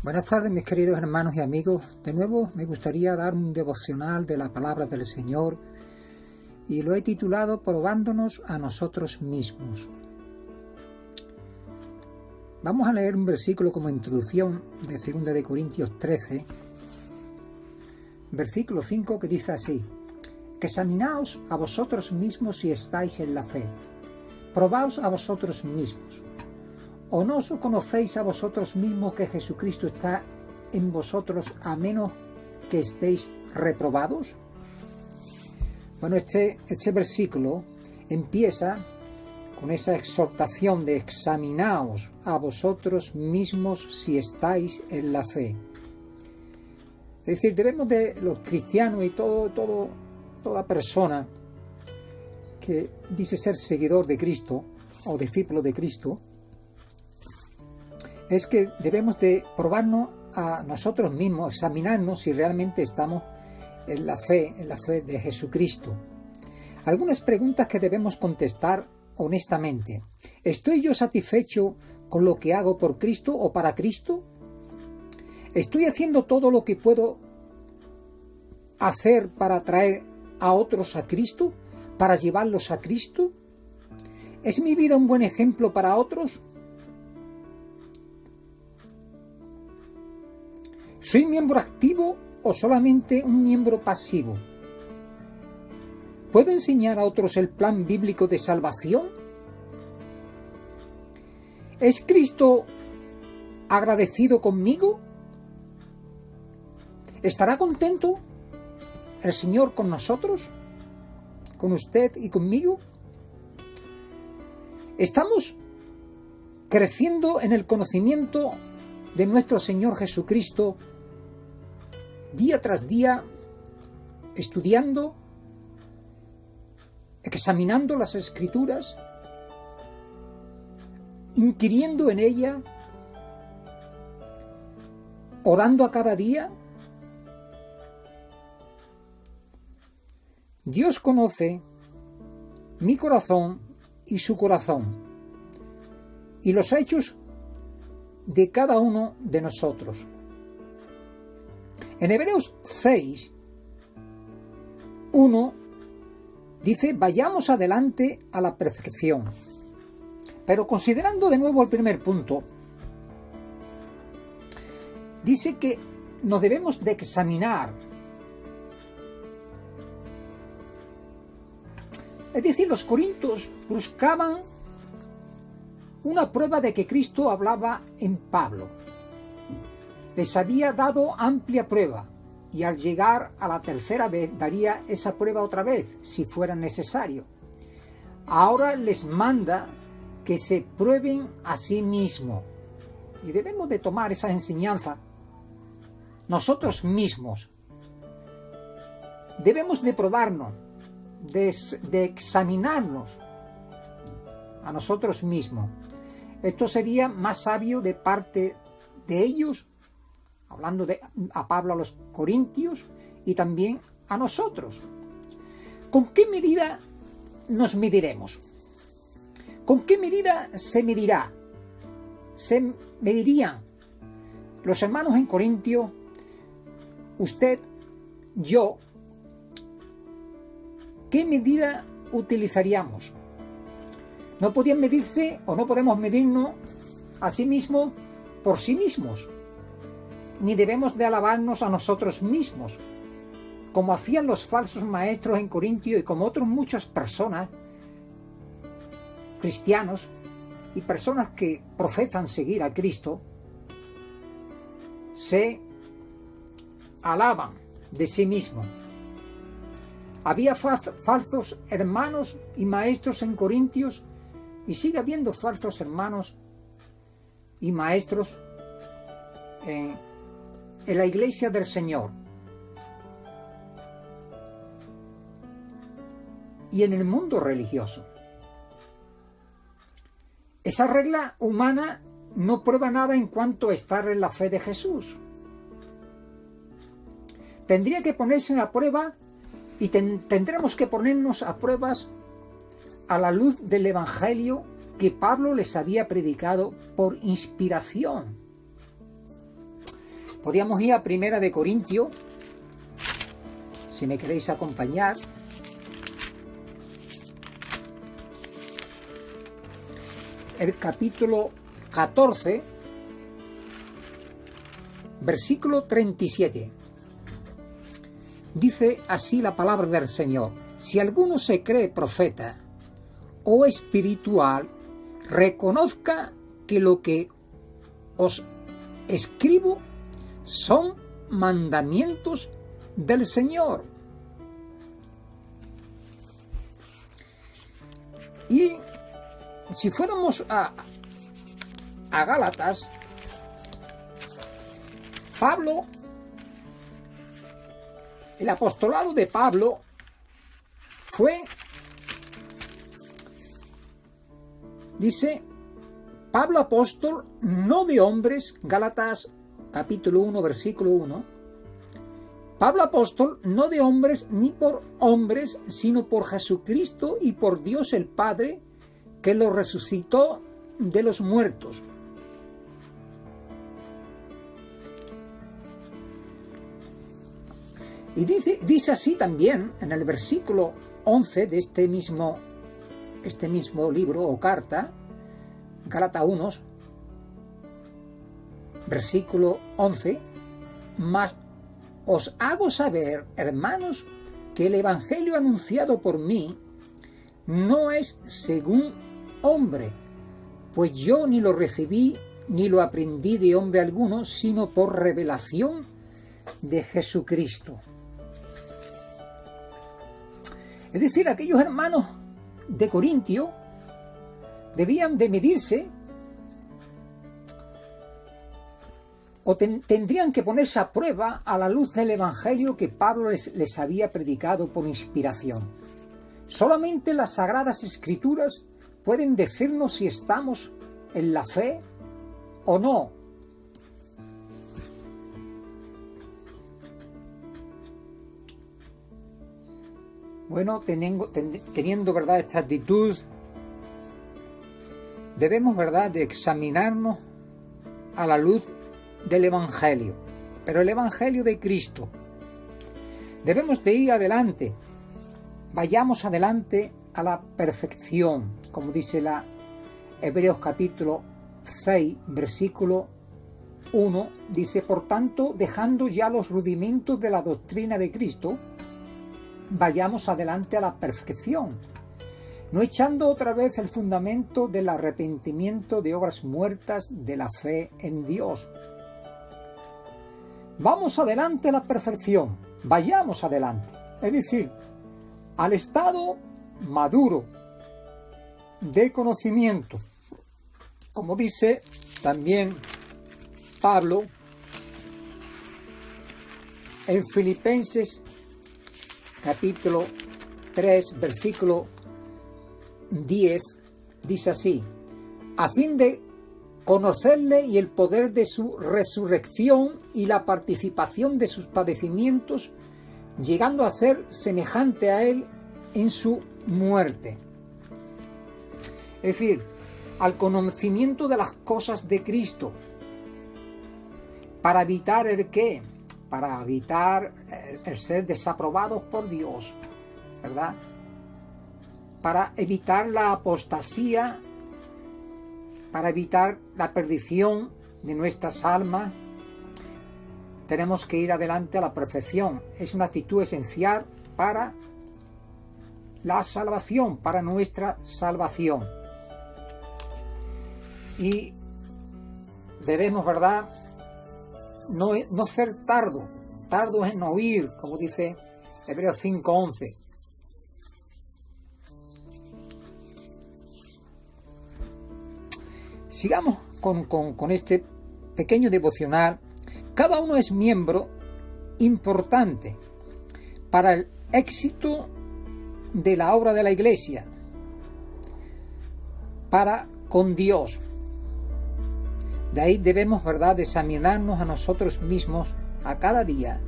Buenas tardes, mis queridos hermanos y amigos. De nuevo me gustaría dar un devocional de la palabra del Señor y lo he titulado Probándonos a nosotros mismos. Vamos a leer un versículo como introducción de 2 de Corintios 13, versículo 5, que dice así: que examinaos a vosotros mismos si estáis en la fe. Probaos a vosotros mismos. ¿O no os conocéis a vosotros mismos que Jesucristo está en vosotros, a menos que estéis reprobados? Bueno, este versículo empieza con esa exhortación de examinaos a vosotros mismos si estáis en la fe. Es decir, debemos de los cristianos y toda persona que dice ser seguidor de Cristo o discípulo de Cristo, es que debemos de probarnos a nosotros mismos, examinarnos si realmente estamos en la fe de Jesucristo. Algunas preguntas que debemos contestar honestamente. ¿Estoy yo satisfecho con lo que hago por Cristo o para Cristo? ¿Estoy haciendo todo lo que puedo hacer para atraer a otros a Cristo, para llevarlos a Cristo? ¿Es mi vida un buen ejemplo para otros? ¿Soy miembro activo o solamente un miembro pasivo? ¿Puedo enseñar a otros el plan bíblico de salvación? ¿Es Cristo agradecido conmigo? ¿Estará contento el Señor con nosotros? ¿Con usted y conmigo? ¿Estamos creciendo en el conocimiento de nuestro Señor Jesucristo día tras día, estudiando, examinando las Escrituras, inquiriendo en ella, orando a cada día? Dios conoce mi corazón y su corazón y los hechos de cada uno de nosotros. En Hebreos 6, 1 dice: vayamos adelante a la perfección. Pero considerando de nuevo el primer punto, dice que nos debemos de examinar. Es decir, los corintios buscaban una prueba de que Cristo hablaba en Pablo. Les había dado amplia prueba y al llegar a la tercera vez daría esa prueba otra vez, si fuera necesario. Ahora les manda que se prueben a sí mismos y debemos de tomar esa enseñanza nosotros mismos. Debemos de probarnos, de examinarnos a nosotros mismos. Esto sería más sabio de parte de ellos, hablando a Pablo a los corintios y también a nosotros. ¿Con qué medida nos mediremos? ¿Con qué medida se medirá? Se medirían los hermanos en Corintio, usted, yo. ¿Qué medida utilizaríamos? No podían medirse o no podemos medirnos a sí mismos por sí mismos. Ni debemos de alabarnos a nosotros mismos, como hacían los falsos maestros en Corintio y como otras muchas personas, cristianos y personas que profesan seguir a Cristo, se alaban de sí mismos. Había falsos hermanos y maestros en Corintios y sigue habiendo falsos hermanos y maestros en la iglesia del Señor y en el mundo religioso. Esa regla humana no prueba nada en cuanto a estar en la fe de Jesús. Tendría que ponerse a prueba y tendremos que ponernos a pruebas a la luz del Evangelio que Pablo les había predicado por inspiración. Podríamos ir a Primera de Corintios, si me queréis acompañar. El capítulo 14, versículo 37. Dice así la palabra del Señor: si alguno se cree profeta o espiritual, reconozca que lo que os escribo son mandamientos del Señor. Y si fuéramos a Gálatas, Pablo, el apostolado de Pablo fue, dice, Pablo apóstol, no de hombres, Gálatas capítulo 1, versículo 1, Pablo apóstol, no de hombres ni por hombres, sino por Jesucristo y por Dios el Padre, que lo resucitó de los muertos. Y dice así también en el versículo 11 de este mismo libro o carta, Gálatas 1, versículo 11, mas os hago saber, hermanos, que el evangelio anunciado por mí no es según hombre, pues yo ni lo recibí ni lo aprendí de hombre alguno, sino por revelación de Jesucristo. Es decir, aquellos hermanos de Corintio debían de medirse o tendrían que ponerse a prueba a la luz del evangelio que Pablo les había predicado por inspiración. Solamente las Sagradas Escrituras pueden decirnos si estamos en la fe o no. Bueno, teniendo verdad esta actitud, debemos verdad de examinarnos a la luz del Evangelio, pero el Evangelio de Cristo. Debemos de ir adelante, vayamos adelante a la perfección, como dice la Hebreos capítulo 6, versículo 1, dice, por tanto, dejando ya los rudimentos de la doctrina de Cristo, vayamos adelante a la perfección, no echando otra vez el fundamento del arrepentimiento de obras muertas de la fe en Dios. Vamos adelante a la perfección, vayamos adelante, es decir, al estado maduro de conocimiento, como dice también Pablo en Filipenses capítulo 3, versículo 10, dice así, a fin de conocerle y el poder de su resurrección y la participación de sus padecimientos, llegando a ser semejante a él en su muerte. Es decir, al conocimiento de las cosas de Cristo, para evitar el qué, para evitar el ser desaprobados por Dios, ¿verdad? Para evitar la apostasía, para evitar la perdición de nuestras almas, tenemos que ir adelante a la perfección. Es una actitud esencial para la salvación, para nuestra salvación. Y debemos, ¿verdad?, no ser tardos en oír, como dice Hebreos 5:11. Sigamos con este pequeño devocional. Cada uno es miembro importante para el éxito de la obra de la Iglesia, para con Dios. De ahí debemos, ¿verdad?, examinarnos a nosotros mismos a cada día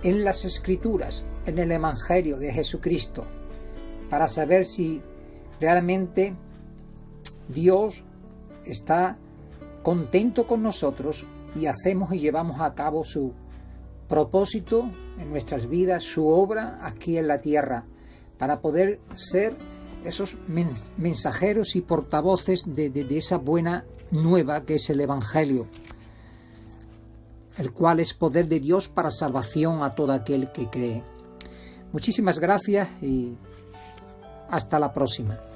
en las Escrituras, en el Evangelio de Jesucristo, para saber si realmente Dios está contento con nosotros y hacemos y llevamos a cabo su propósito en nuestras vidas, su obra aquí en la tierra, para poder ser esos mensajeros y portavoces de esa buena nueva que es el Evangelio, el cual es poder de Dios para salvación a todo aquel que cree. Muchísimas gracias y hasta la próxima.